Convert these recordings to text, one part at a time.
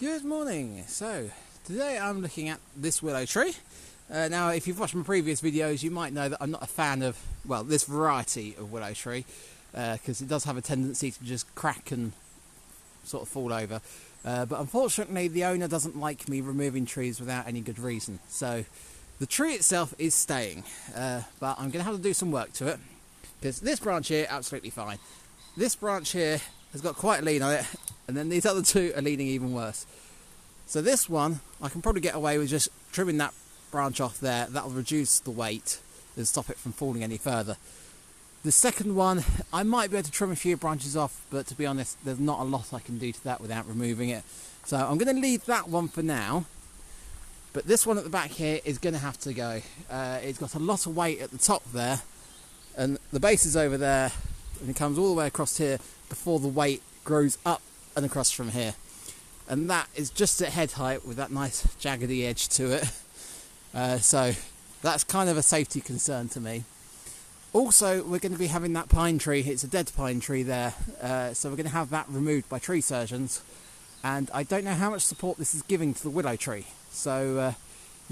Good morning. So today I'm looking at this willow tree. Now if you've watched my previous videos you might know that I'm not a fan of, well, this variety of willow tree because it does have a tendency to just crack and sort of fall over. But unfortunately the owner doesn't like me removing trees without any good reason. So the tree itself is staying, but I'm going to have to do some work to it because this branch here, absolutely fine. This branch here has got quite a lean on it, and then these other two are leaning even worse. So this one, I can probably get away with just trimming that branch off there. That'll reduce the weight and stop it from falling any further. The second one, I might be able to trim a few branches off, but to be honest, there's not a lot I can do to that without removing it. So I'm going to leave that one for now. But this one at the back here is going to have to go. It's got a lot of weight at the top there, and the base is over there, and it comes all the way across here before the weight grows up and across from here. And that is just at head height with that nice jaggedy edge to it. So that's kind of a safety concern to me. Also, we're going to be having that pine tree. It's a dead pine tree there. So we're going to have that removed by tree surgeons. And I don't know how much support this is giving to the willow tree. So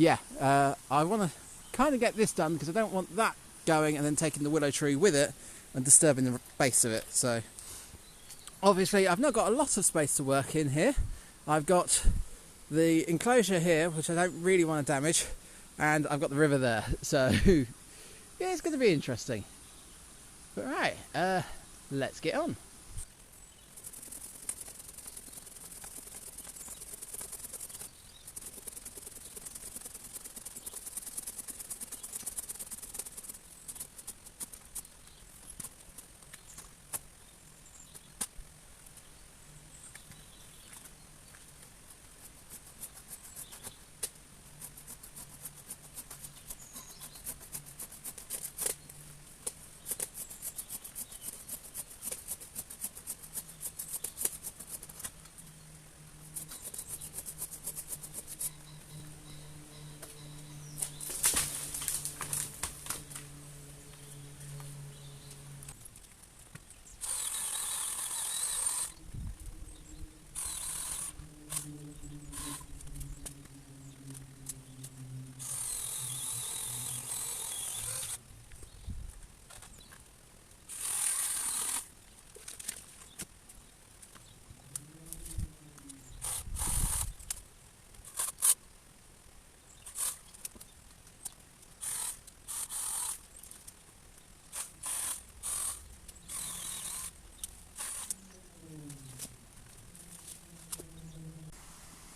I want to kind of get this done because I don't want that going and then taking the willow tree with it and disturbing the base of it. So obviously I've not got a lot of space to work in here. I've got the enclosure here, which I don't really want to damage, and I've got the river there. So yeah, it's going to be interesting. But right, let's get on.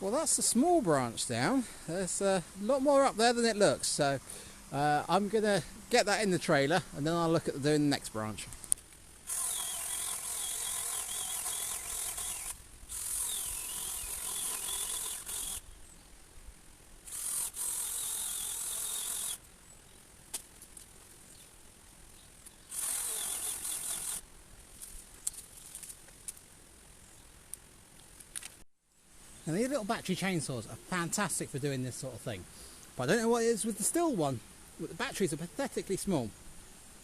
Well, that's a small branch down. There's a lot more up there than it looks, so I'm going to get that in the trailer and then I'll look at doing the next branch. And these little battery chainsaws are fantastic for doing this sort of thing. But I don't know what it is with the still one. But the batteries are pathetically small.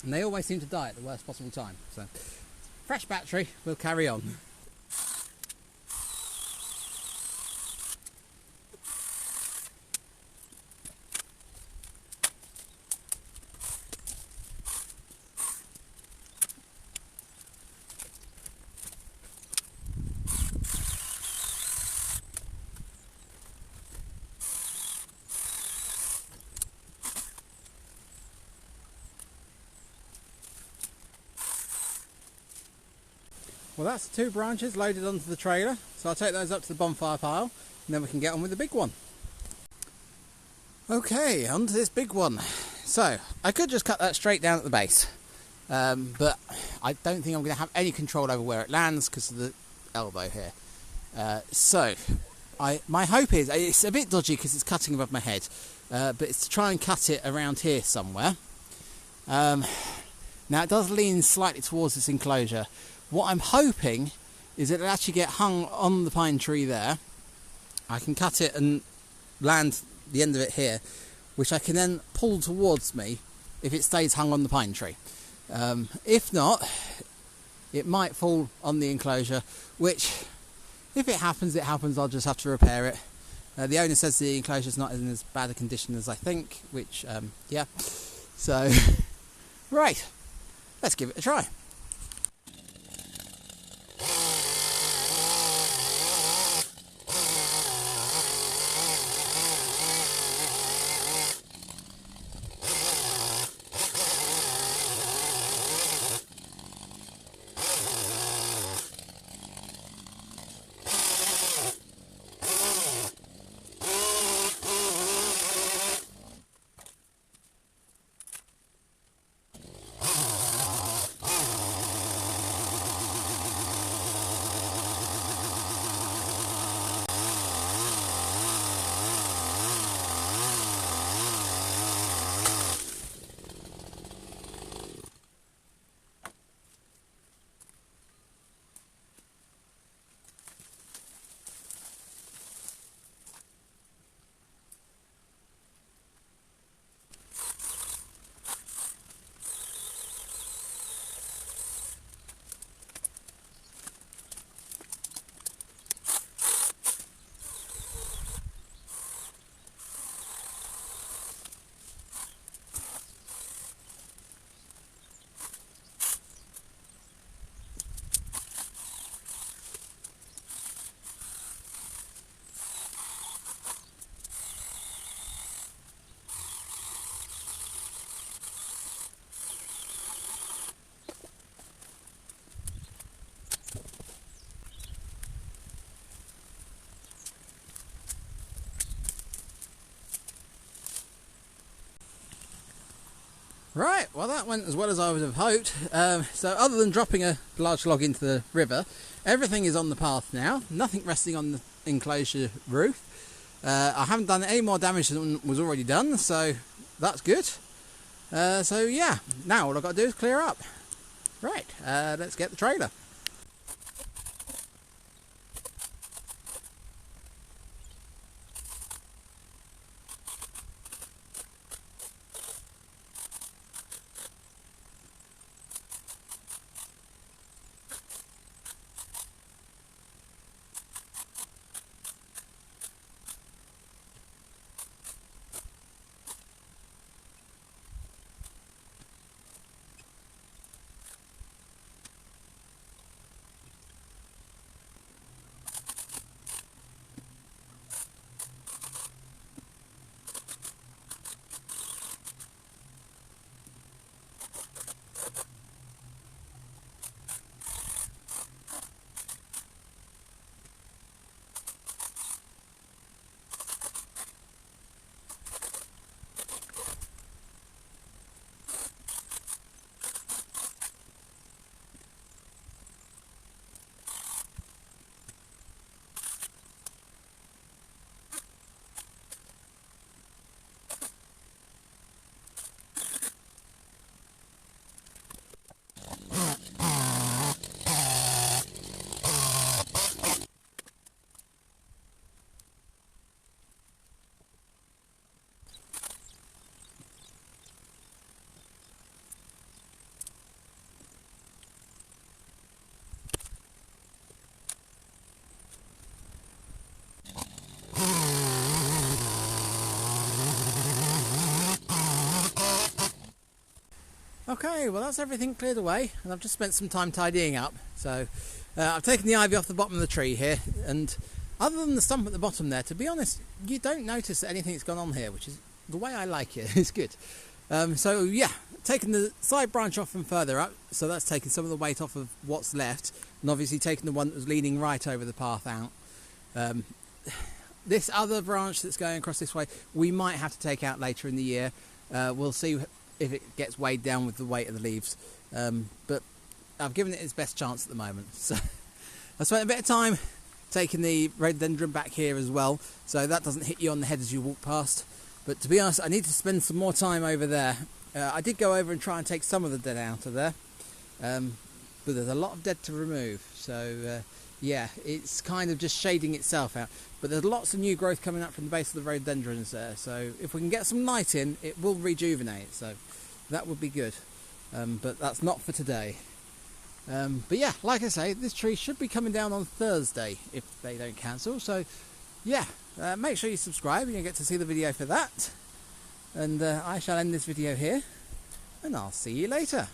And they always seem to die at the worst possible time. So, fresh battery, we'll carry on. Well, that's the two branches loaded onto the trailer, so I'll take those up to the bonfire pile and then we can get on with the big one. Okay, on to this big one. So, I could just cut that straight down at the base, but I don't think I'm going to have any control over where it lands because of the elbow here. My hope is, it's a bit dodgy because it's cutting above my head, but it's to try and cut it around here somewhere. Now it does lean slightly towards this enclosure. What I'm hoping is it'll actually get hung on the pine tree there. I can cut it and land the end of it here, which I can then pull towards me if it stays hung on the pine tree. If not, it might fall on the enclosure, which If it happens, it happens. I'll just have to repair it. The owner says the enclosure's not in as bad a condition as I think, which, yeah. So, right, let's give it a try. Right, well that went as well as I would have hoped. So other than dropping a large log into the river, everything is on the path now, nothing resting on the enclosure roof. I haven't done any more damage than was already done, so that's good. So yeah, now all I've got to do is clear up. Right, let's get the trailer. Okay, well that's everything cleared away, and I've just spent some time tidying up. So I've taken the ivy off the bottom of the tree here, and other than the stump at the bottom there, to be honest, you don't notice that anything's gone on here, which is the way I like it. It's good. So yeah, taking the side branch off from further up, so that's taken some of the weight off of what's left, and obviously taking the one that was leaning right over the path out. This other branch that's going across this way, we might have to take out later in the year. We'll see if it gets weighed down with the weight of the leaves, but I've given it its best chance at the moment. So I spent a bit of time taking the rhododendron back here as well, so that doesn't hit you on the head as you walk past. But to be honest, I need to spend some more time over there. I did go over and try and take some of the dead out of there, but there's a lot of dead to remove, so yeah, it's kind of just shading itself out. But there's lots of new growth coming up from the base of the rhododendrons there, so if we can get some light in, it will rejuvenate, so that would be good. But that's not for today. But yeah, like I say, this tree should be coming down on Thursday if they don't cancel. So yeah, make sure you subscribe and you get to see the video for that. And I shall end this video here, and I'll see you later.